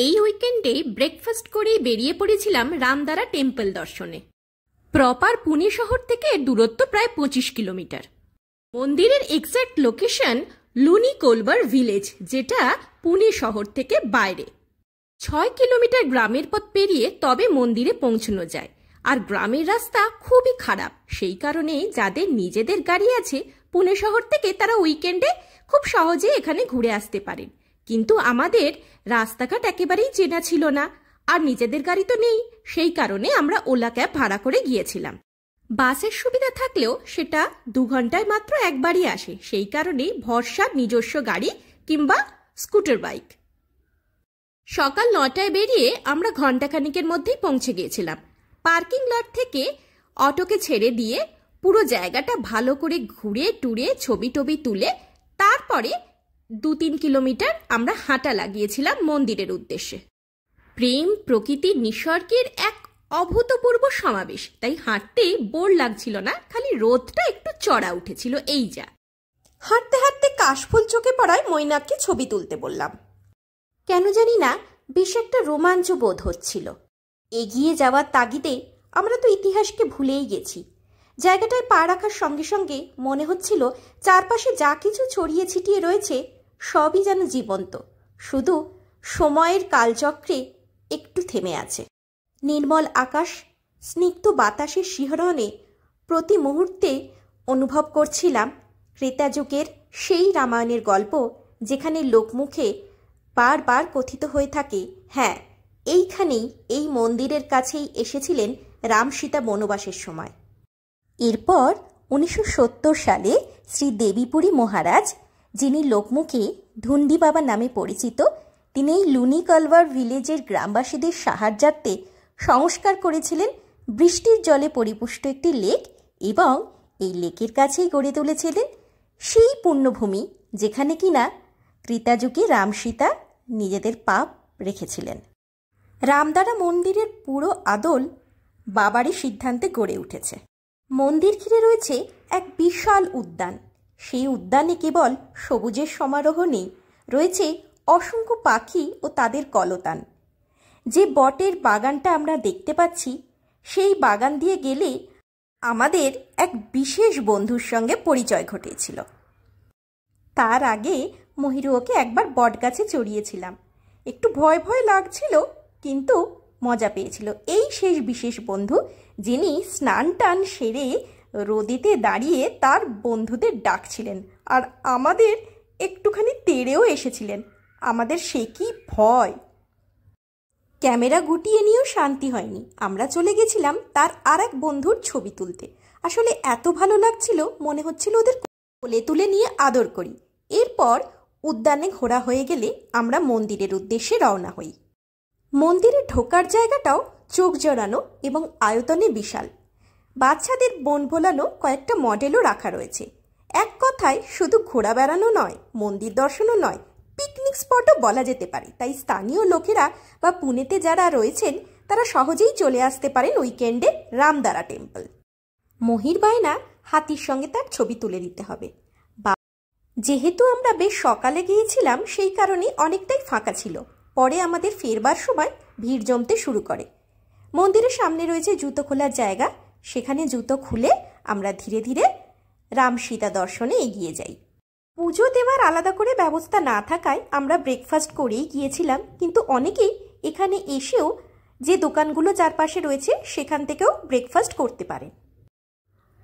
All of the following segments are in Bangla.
এই উইকেন্ডে ব্রেকফাস্ট করেই বেরিয়ে পড়েছিলাম রামদারা টেম্পল দর্শনে। প্রপার পুনে শহর থেকে দূরত্ব প্রায় 25 কিলোমিটার। মন্দিরের এক্সাক্ট লোকেশন লুনি কোলবার ভিলেজ, যেটা পুনে শহর থেকে বাইরে। 6 কিলোমিটার গ্রামের পথ পেরিয়ে তবে মন্দিরে পৌঁছানো যায়। আর গ্রামের রাস্তা খুবই খারাপ, সেই কারণে যাদের নিজেদের গাড়ি আছে পুনে শহর থেকে তারা উইকেন্ডে খুব সহজে এখানে ঘুরে আসতে পারেন। কিন্তু আমাদের রাস্তাঘাট একেবারেই চেনা ছিল না, আর নিজেদের গাড়ি তো নেই, সেই কারণে আমরা ওলা ক্যাব ভাড়া করে গিয়েছিলাম। বাসের সুবিধা থাকলেও সেটা 2 ঘন্টায় মাত্র একবারই আসে, সেই কারণে ভরসা নিজস্ব গাড়ি কিংবা স্কুটার বাইক। সকাল 9টায় বেরিয়ে আমরা ঘন্টাখানিকের মধ্যেই পৌঁছে গিয়েছিলাম। পার্কিং লট থেকে অটোকে ছেড়ে দিয়ে পুরো জায়গাটা ভালো করে ঘুরে টুরে ছবি টবি তুলে তারপরে 2-3 কিলোমিটার আমরা হাঁটা লাগিয়েছিলাম মন্দিরের উদ্দেশ্যে। প্রেম, প্রকৃতি, নিসর্গের এক অভূতপূর্ব সমাবেশ, তাই হাঁটতেই বোর লাগছিল না, খালি রোদটা একটু চড়া উঠেছিল এই যা। হাঁটতে হাঁটতে কাশফুল চোখে পড়ায় মৈনাককে ছবি তুলতে বললাম। কেন জানি না বেশ একটা রোমাঞ্চ বোধ হচ্ছিল। এগিয়ে যাওয়ার তাগিদে আমরা তো ইতিহাসকে ভুলেই গেছি। জায়গাটায় পা রাখার সঙ্গে সঙ্গে মনে হচ্ছিল চারপাশে যা কিছু ছড়িয়ে ছিটিয়ে রয়েছে সবই যেন জীবন্ত, শুধু সময়ের কালচক্রে একটু থেমে আছে। নির্মল আকাশ, স্নিগ্ধ বাতাসের শিহরণে প্রতি মুহূর্তে অনুভব করছিলাম ত্রেতাযুগের সেই রামায়ণের গল্প, যেখানে লোকমুখে বারবার কথিত হয়ে থাকে, হ্যাঁ, এইখানেই এই মন্দিরের কাছেই এসেছিলেন রাম সীতা বনবাসের সময়। এরপর 1970 সালে শ্রী দেবীপুরী মহারাজ, যিনি লোকমুখে ধুন্ডি বাবা নামে পরিচিত, তিনি এই লুনি কলভার ভিলেজের গ্রামবাসীদের সাহায্যার্থে সংস্কার করেছিলেন বৃষ্টির জলে পরিপুষ্ট একটি লেক, এবং এই লেকের কাছেই গড়ে তুলেছিলেন সেই পুণ্যভূমি যেখানে কিনা ত্রেতাযুগে রাম সীতা নিজেদের পা রেখেছিলেন। রামদারা মন্দিরের পুরো আদল বাবারই সিদ্ধান্তে গড়ে উঠেছে। মন্দির ঘিরে রয়েছে এক বিশাল উদ্যান। সেই উদ্যানে কেবল সবুজের সমারোহ নেই, রয়েছে অসংখ্য পাখি ও তাদের কলতান। যে বটের বাগানটা আমরা দেখতে পাচ্ছি, সেই বাগান দিয়ে গেলে আমাদের এক বিশেষ বন্ধুর সঙ্গে পরিচয় ঘটেছিল। তার আগে মহিরুওকে একবার বট গাছে চড়িয়েছিলাম। একটু ভয় ভয় লাগছিল, কিন্তু মজা পেয়েছিল। এই শেষ বিশেষ বন্ধু, যিনি স্নান টান সেরে রোদেতে দাঁড়িয়ে তার বন্ধুদের ডাকছিলেন, আর আমাদের একটুখানি তেড়েও এসেছিলেন। আমাদের সে কি ভয়! ক্যামেরা গুটিয়ে নিয়েও শান্তি হয়নি। আমরা চলে গেছিলাম তার আর এক বন্ধুর ছবি তুলতে। আসলে এত ভালো লাগছিল, মনে হচ্ছিল ওদের কোলে তুলে নিয়ে আদর করি। এরপর উদ্যানে ঘোরা হয়ে গেলে আমরা মন্দিরের উদ্দেশ্যে রওনা হই। মন্দিরে ঢোকার জায়গাটাও চোখ জড়ানো এবং আয়তনে বিশাল। বাচ্চাদের বন ভোলানো কয়েকটা মডেলও রাখা রয়েছে। এক কথায় শুধু ঘোরা বেড়ানো নয়, মন্দির দর্শনও নয়, পিকনিক স্পটও বলা যেতে পারে। তাই স্থানীয় লোকেরা বা পুনেতে যারা রয়েছেন তারা সহজেই চলে আসতে পারেন উইকেন্ডে রামদারা টেম্পল। মহির বায়না হাতির সঙ্গে তার ছবি তুলে দিতে হবে। যেহেতু আমরা বেশ সকালে গিয়েছিলাম, সেই কারণে অনেকটাই ফাঁকা ছিল। পরে আমাদের ফেরবার সময় ভিড় জমতে শুরু করে। মন্দিরের সামনে রয়েছে জুতো খোলার জায়গা, সেখানে জুতো খুলে আমরা ধীরে ধীরে রাম সীতা দর্শনে এগিয়ে যাই। পুজো দেওয়ার আলাদা করে ব্যবস্থা না থাকায় আমরা ব্রেকফাস্ট করেই গিয়েছিলাম, কিন্তু অনেকেই এখানে এসেও যে দোকানগুলো চারপাশে রয়েছে সেখান থেকেও ব্রেকফাস্ট করতে পারেন।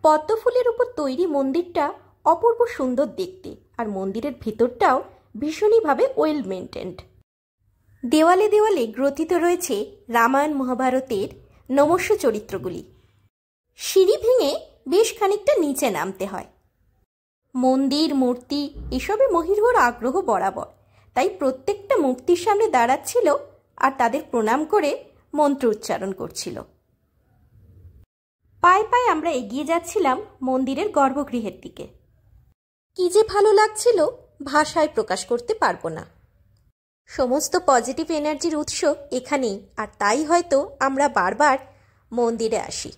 পদ্মফুলের উপর তৈরি মন্দিরটা অপূর্ব সুন্দর দেখতে, আর মন্দিরের ভেতরটাও ভীষণভাবে ওয়েল মেনটেন্ড। দেওয়ালে দেওয়ালে গ্রথিত রয়েছে রামায়ণ মহাভারতের নমস্য চরিত্রগুলি। সিঁড়ি ভেঙে বেশ খানিকটা নিচে নামতে হয়। মন্দির, মূর্তি এসবে মহিরুর আগ্রহ বরাবর, তাই প্রত্যেকটা মূর্তির সামনে দাঁড়াচ্ছিল আর তাদের প্রণাম করে মন্ত্র উচ্চারণ করছিল। পায়ে পায়ে আমরা এগিয়ে যাচ্ছিলাম মন্দিরের গর্ভগৃহের দিকে। কি যে ভালো লাগছিল, ভাষায় প্রকাশ করতে পারবো না। সমস্ত পজিটিভ এনার্জির উৎস এখানেই, আর তাই হয়তো আমরা বারবার মন্দিরে আসি।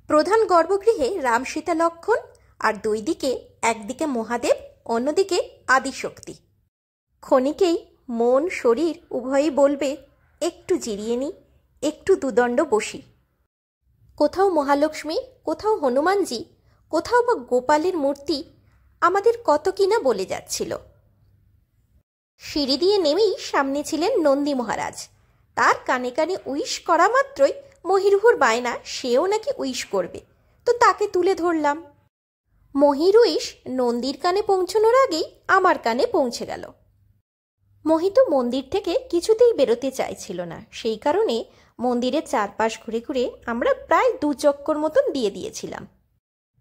প্রধান গর্ভগৃহে রাম সীতা লক্ষণ, আর দুই দিকে, একদিকে মহাদেব, অন্যদিকে আদিশক্তি। ক্ষণিকেই মন শরীর উভয়ই বলবে একটু জিরিয়ে নিই, একটু দুদণ্ড বসি। কোথাও মহালক্ষ্মী, কোথাও হনুমানজি, কোথাও বা গোপালের মূর্তি আমাদের কত কিনা বলে যাচ্ছিল। সিঁড়ি দিয়ে নেমেই সামনে ছিলেন নন্দী মহারাজ। তার কানে কানে উইশ করা মাত্রই মহিরুহর বায়না সেও নাকি উইশ করবে, তো তাকে তুলে ধরলাম। মহির উইশ নন্দীর কানে পৌঁছানোর আগেই আমার কানে পৌঁছে গেল। মহি তো মন্দির থেকে কিছুতেই বেরোতে চাইছিল না, সেই কারণে মন্দিরের চারপাশ ঘুরে ঘুরে আমরা প্রায় 2 চক্কর মতন দিয়ে দিয়েছিলাম।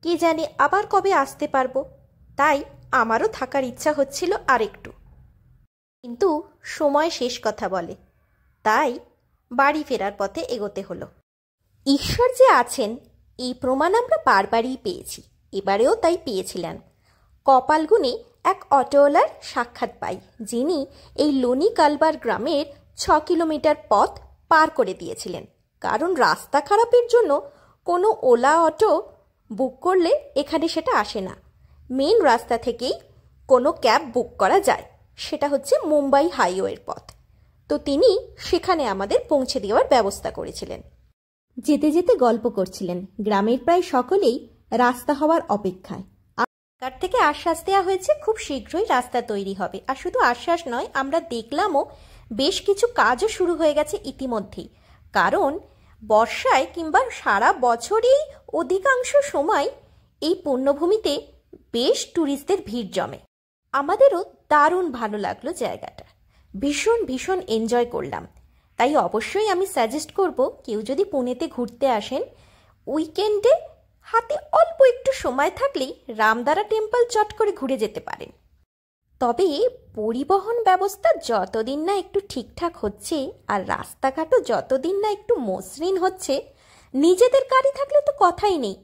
কে জানে আবার কবে আসতে পারবো, তাই আমারও থাকার ইচ্ছা হচ্ছিল আরেকটু, কিন্তু সময় শেষ কথা বলে, তাই বাড়ি ফেরার পথে এগোতে হলো। ঈশ্বর যে আছেন এই প্রমাণ আমরা বারবারই পেয়েছি, এবারেও তাই পেয়েছিলেন। কপাল গুণে এক অটোওয়ালার সাক্ষাৎ পাই, যিনি এই লোনি কালবার গ্রামের 6 কিলোমিটার পথ পার করে দিয়েছিলেন। কারণ রাস্তা খারাপের জন্য কোনো ওলা অটো বুক করলে এখানে সেটা আসে না। মেন রাস্তা থেকেই কোনো ক্যাব বুক করা যায়, সেটা হচ্ছে মুম্বাই হাইওয়ের পথ। তো তিনি সেখানে আমাদের পৌঁছে দেওয়ার ব্যবস্থা করেছিলেন। যেতে যেতে গল্প করছিলেন। গ্রামের প্রায় সকলেই রাস্তা হওয়ার অপেক্ষায়। সরকার থেকে আশ্বাস দেওয়া হয়েছে খুব শীঘ্রই রাস্তা তৈরি হবে। আর শুধু আশ্বাস নয়, আমরা দেখলামও বেশ কিছু কাজও শুরু হয়ে গেছে ইতিমধ্যেই। কারণ বর্ষায় কিংবা সারা বছরই অধিকাংশ সময় এই পুণ্যভূমিতে বেশ ট্যুরিস্টদের ভিড় জমে। আমাদেরও দারুণ ভালো লাগলো জায়গাটা, ভীষণ ভীষণ এনজয় করলাম। তাই অবশ্যই আমি সাজেস্ট করব, কেউ যদি পুনেতে ঘুরতে আসেন, উইকেন্ডে হাতে অল্প একটু সময় থাকলেই রামদারা টেম্পল চট করে ঘুরে যেতে পারেন। তবে পরিবহন ব্যবস্থা যতদিন না একটু ঠিকঠাক হচ্ছে আর রাস্তাঘাটও যতদিন না একটু মসৃণ হচ্ছে, নিজেদের গাড়ি থাকলে তো কথাই নেই,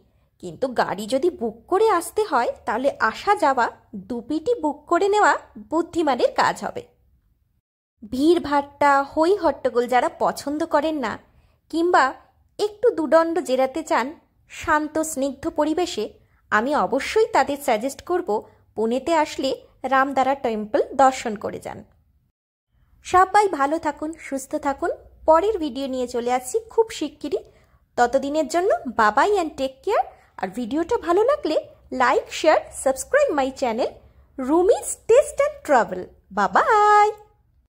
কিন্তু গাড়ি যদি বুক করে আসতে হয় তাহলে আসা যাওয়া দুপিটি বুক করে নেওয়া বুদ্ধিমানের কাজ হবে। ভিড় ভাট্টা হই হট্টগোল যারা পছন্দ করেন না, কিংবা একটু দুদণ্ড জেরাতে চান শান্ত স্নিগ্ধ পরিবেশে, আমি অবশ্যই তাদের সাজেস্ট করব পুনেতে আসলে রামদারা টেম্পল দর্শন করে যান। সবাই ভালো থাকুন, সুস্থ থাকুন। পরের ভিডিও নিয়ে চলে আসছি খুব শিগগিরই। ততদিনের জন্য বাবাই অ্যান্ড টেক কেয়ার। আর ভিডিওটা ভালো লাগলে like, share, subscribe my channel Rumi's test and travel. বাবাই।